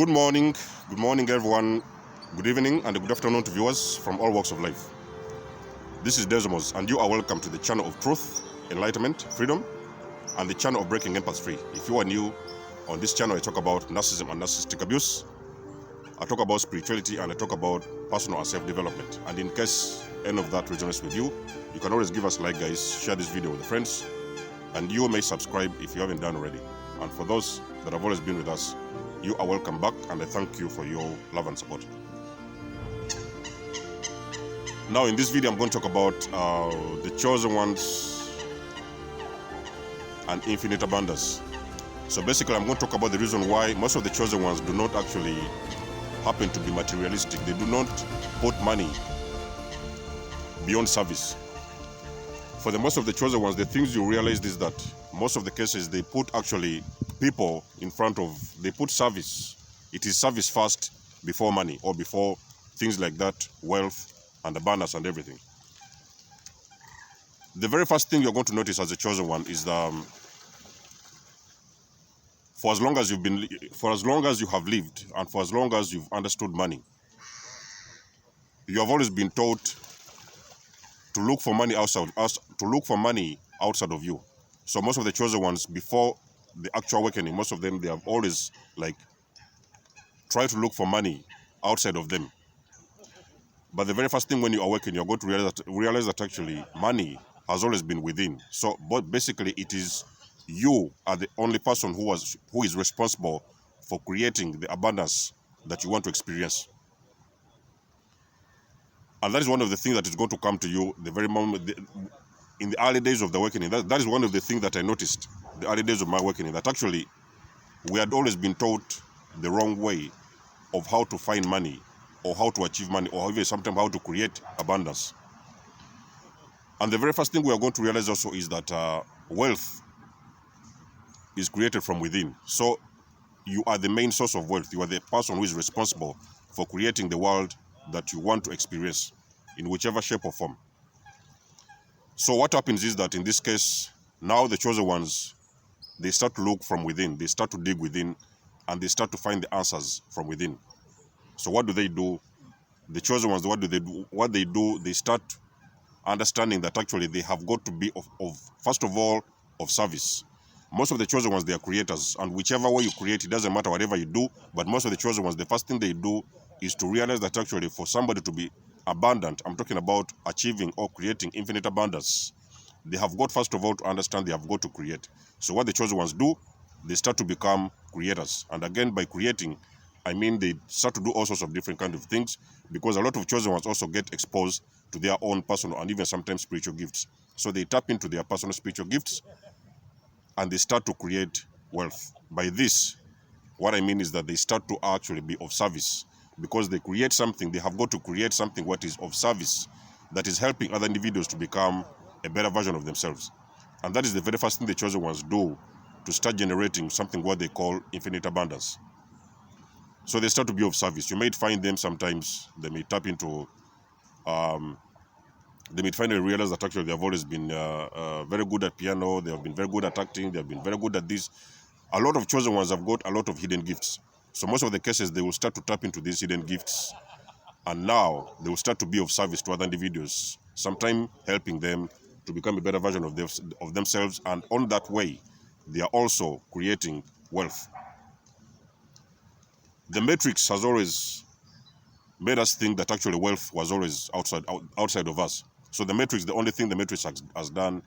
Good morning, everyone. Good evening and good afternoon to viewers from all walks of life. This is Desmos, and you are welcome to the channel of truth, enlightenment, freedom, and the channel of breaking empaths free. If you are new on this channel, I talk about narcissism and narcissistic abuse. I talk about spirituality and I talk about personal and self-development. And in case any of that resonates with you, you can always give us a like, guys. Share this video with your friends, and you may subscribe if you haven't done already. And for those that have always been with us, you are welcome back, and I thank you for your love and support. Now, in this video, I'm going to talk about the chosen ones and infinite abundance. So basically, I'm going to talk about the reason why most of the chosen ones do not actually happen to be materialistic. They do not put money beyond service. For the most of the chosen ones, the things you realize is that most of the cases, they put actually people in front of, they put service. It is service first before money, or before things like that, wealth and abundance and everything. The very first thing you're going to notice as a chosen one is for as long as you have lived, and for as long as you've understood money, you have always been taught to look for money outside of you. So most of the chosen ones, before the actual awakening, most of them, they have always tried to look for money outside of them. But the very first thing when you awaken, you're going to realize that actually money has always been within. So, but basically, it is you are the only person who is responsible for creating the abundance that you want to experience. And that is one of the things that is going to come to you the very moment, in the early days of the awakening. That is one of the things that I noticed, the early days of my awakening, that actually we had always been taught the wrong way of how to find money, or how to achieve money, or even sometimes how to create abundance. And the very first thing we are going to realize also is that wealth is created from within. So you are the main source of wealth. You are the person who is responsible for creating the world that you want to experience in whichever shape or form. So what happens is that in this case, now the chosen ones, they start to look from within, they start to dig within, and they start to find the answers from within. So what do they do? The chosen ones, what do they do? What they do, they start understanding that actually they have got to be first of all, of service. Most of the chosen ones, they are creators, and whichever way you create, it doesn't matter whatever you do, but most of the chosen ones, the first thing they do is to realize that actually for somebody to be abundant, I'm talking about achieving or creating infinite abundance, they have got first of all to understand they have got to create. So what the chosen ones do, they start to become creators. And again, by creating, I mean they start to do all sorts of different kinds of things, because a lot of chosen ones also get exposed to their own personal and even sometimes spiritual gifts. So they tap into their personal spiritual gifts and they start to create wealth. By this, what I mean is that they start to actually be of service, because they create something. They have got to create something what is of service, that is helping other individuals to become a better version of themselves. And that is the very first thing the chosen ones do, to start generating something what they call infinite abundance. So they start to be of service. You might find them sometimes, they may tap into, they may finally realize that actually they have always been very good at piano, they have been very good at acting, they have been very good at this. A lot of chosen ones have got a lot of hidden gifts. So most of the cases, they will start to tap into these hidden gifts, and now they will start to be of service to other individuals, sometimes helping them to become a better version of themselves, and on that way, they are also creating wealth. The matrix has always made us think that actually wealth was always outside of us. So the matrix, the only thing the matrix has done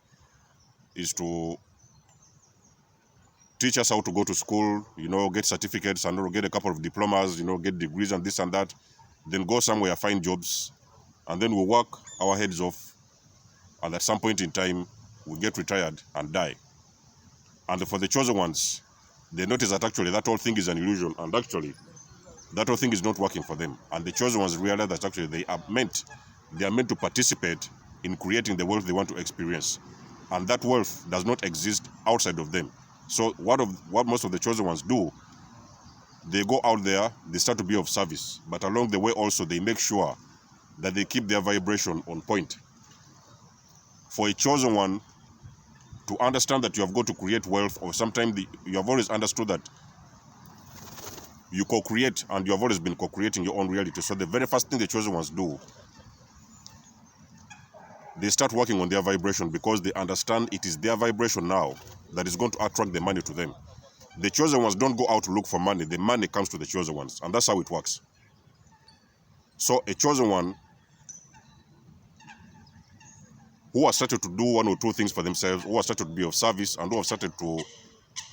is to teach us how to go to school, get certificates and get a couple of diplomas, get degrees and this and that, then go somewhere, find jobs, and then we work our heads off, and at some point in time, we get retired and die. And for the chosen ones, they notice that actually that whole thing is an illusion, and actually that whole thing is not working for them. And the chosen ones realize that actually they are meant to participate in creating the wealth they want to experience. And that wealth does not exist outside of them. So what most of the chosen ones do, they go out there, they start to be of service. But along the way also, they make sure that they keep their vibration on point. For a chosen one to understand that you have got to create wealth, or sometimes you have always understood that you co-create, and you have always been co-creating your own reality. So the very first thing the chosen ones do, they start working on their vibration, because they understand it is their vibration now that is going to attract the money to them. The chosen ones don't go out to look for money. The money comes to the chosen ones, and that's how it works. So a chosen one who has started to do one or two things for themselves, who has started to be of service, and who have started to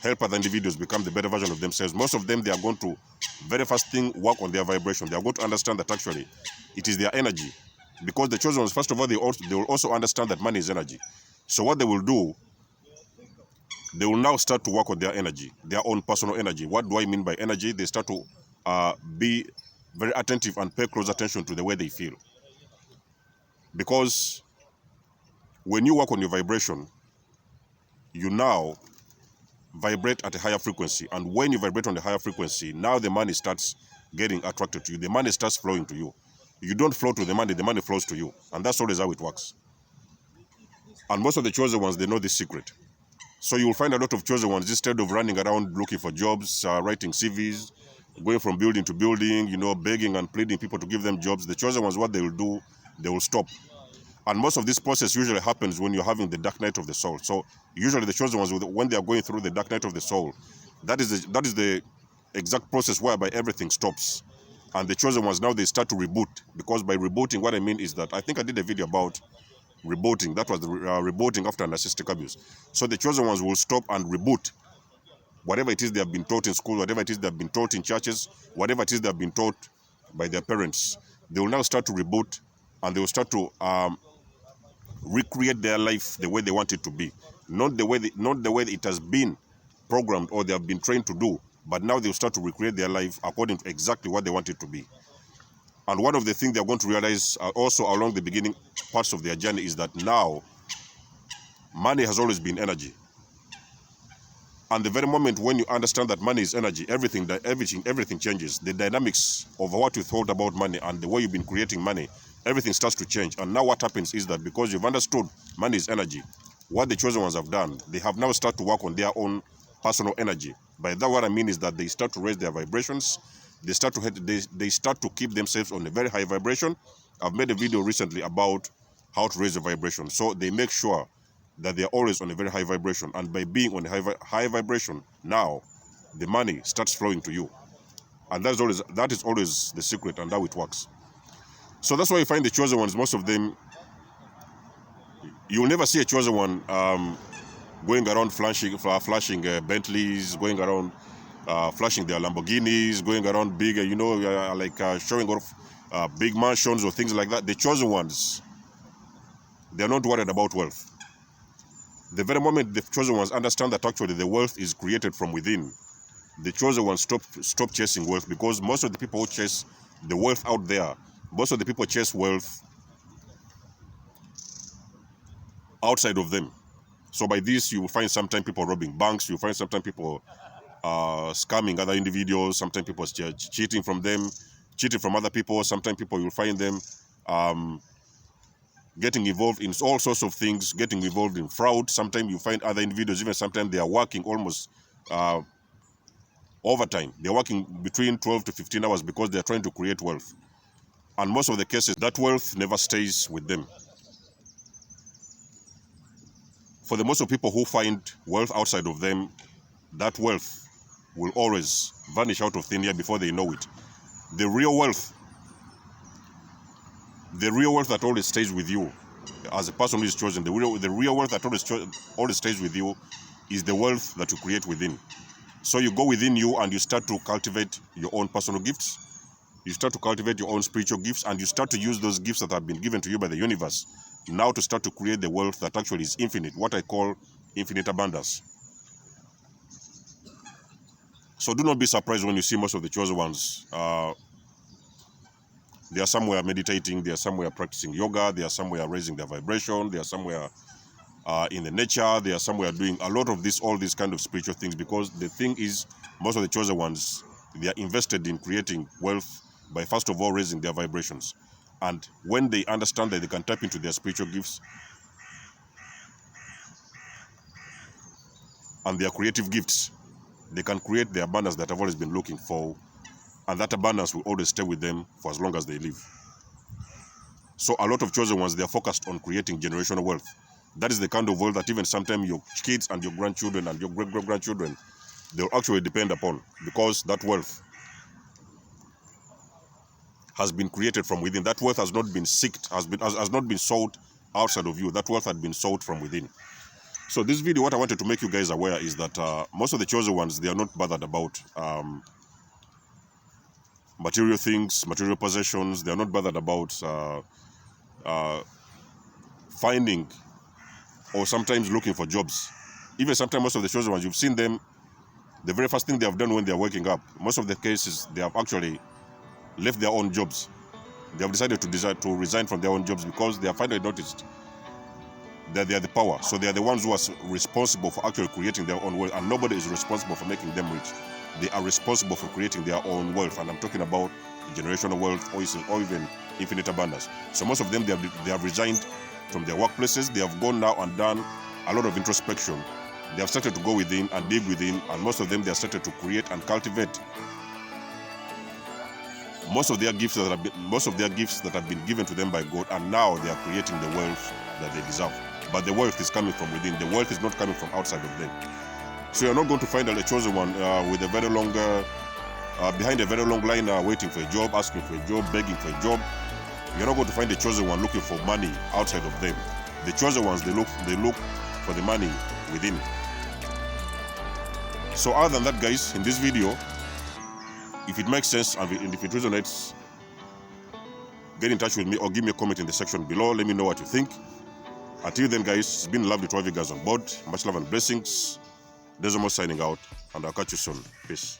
help other individuals become the better version of themselves, most of them, they are going to, very first thing, work on their vibration. They are going to understand that actually it is their energy. Because the chosen ones, first of all, they will also understand that money is energy. So what they will do, they will now start to work on their energy, their own personal energy. What do I mean by energy? They start to be very attentive and pay close attention to the way they feel. Because when you work on your vibration, you now vibrate at a higher frequency. And when you vibrate on a higher frequency, now the money starts getting attracted to you. The money starts flowing to you. You don't flow to the money flows to you. And that's always how it works. And most of the chosen ones, they know this secret. So you'll find a lot of chosen ones, instead of running around looking for jobs, writing CVs, going from building to building, begging and pleading people to give them jobs, the chosen ones, what they will do, they will stop. And most of this process usually happens when you're having the dark night of the soul. So usually the chosen ones, when they are going through the dark night of the soul, that is the exact process whereby everything stops. And the chosen ones, now they start to reboot. Because by rebooting, what I mean is that, I think I did a video about rebooting. That was the rebooting after narcissistic abuse. So the chosen ones will stop and reboot whatever it is they have been taught in school, whatever it is they have been taught in churches, whatever it is they have been taught by their parents. They will now start to reboot, and they will start to recreate their life the way they want it to be, not the way it has been programmed or they have been trained to do, but now they'll start to recreate their life according to exactly what they want it to be. And one of the things they're going to realize also along the beginning parts of their journey is that now money has always been energy. And the very moment when you understand that money is energy, everything changes. The dynamics of what you thought about money and the way you've been creating money, everything starts to change. And now what happens is that because you've understood money is energy, what the chosen ones have done, they have now started to work on their own personal energy. By that, what I mean is that they start to raise their vibrations. They start to keep themselves on a very high vibration. I've made a video recently about how to raise the vibration. So they make sure that they are always on a very high vibration. And by being on a high vibration, now the money starts flowing to you. And that is always the secret and how it works. So that's why you find the chosen ones, most of them, you'll never see a chosen one going around flashing Bentleys, going around flashing their Lamborghinis, going around big, showing off big mansions or things like that. The chosen ones, they're not worried about wealth. The very moment the chosen ones understand that actually the wealth is created from within, the chosen ones stop chasing wealth, because most of the people who chase the wealth out there, most of the people chase wealth outside of them. So by this, you will find sometimes people robbing banks, you will find sometimes people scamming other individuals, sometimes people cheating from them, cheating from other people, sometimes people, you'll find them getting involved in all sorts of things, getting involved in fraud. Sometimes you find other individuals, even sometimes they are working almost overtime. They're working between 12 to 15 hours because they're trying to create wealth. And most of the cases, that wealth never stays with them. For the most of people who find wealth outside of them, that wealth will always vanish out of thin air before they know it. The real wealth that always stays with you as a person who is chosen, the real wealth that always stays with you is the wealth that you create within. So you go within you and you start to cultivate your own personal gifts. You start to cultivate your own spiritual gifts, and you start to use those gifts that have been given to you by the universe now to start to create the wealth that actually is infinite, what I call infinite abundance. So do not be surprised when you see most of the chosen ones. They are somewhere meditating, they are somewhere practicing yoga, they are somewhere raising their vibration, they are somewhere in the nature, they are somewhere doing a lot of all these kind of spiritual things, because the thing is, most of the chosen ones, they are invested in creating wealth by first of all raising their vibrations. And when they understand that they can tap into their spiritual gifts and their creative gifts, they can create the abundance that I've always been looking for and that abundance will always stay with them for as long as they live. So a lot of chosen ones, they are focused on creating generational wealth. That is the kind of wealth that even sometimes your kids and your grandchildren and your great-great-grandchildren, they'll actually depend upon, because that wealth has been created from within. That wealth has not been sought, has not been sought outside of you. That wealth had been sought from within. So this video, what I wanted to make you guys aware is that most of the chosen ones, they are not bothered about material things, material possessions. They are not bothered about finding or sometimes looking for jobs. Even sometimes most of the chosen ones, you've seen them, the very first thing they have done when they are waking up, most of the cases, they have actually left their own jobs. They have decided to resign from their own jobs because they have finally noticed that they are the power. So they are the ones who are responsible for actually creating their own wealth, and nobody is responsible for making them rich. They are responsible for creating their own wealth, and I'm talking about generational wealth or even infinite abundance. So most of them, they have resigned from their workplaces. They have gone now and done a lot of introspection. They have started to go within and dig within, and most of them, they have started to create and cultivate most of their gifts that have been given to them by God, and now they are creating the wealth that they deserve. But the wealth is coming from within. The wealth is not coming from outside of them. So you're not going to find a chosen one with a very long, behind a very long line, waiting for a job, asking for a job, begging for a job. You're not going to find a chosen one looking for money outside of them. The chosen ones, they look for the money within. So other than that, guys, in this video, if it makes sense and if it resonates, get in touch with me or give me a comment in the section below. Let me know what you think. Until then, guys, it's been lovely to have you guys on board. Much love and blessings. Desmo signing out, and I'll catch you soon. Peace.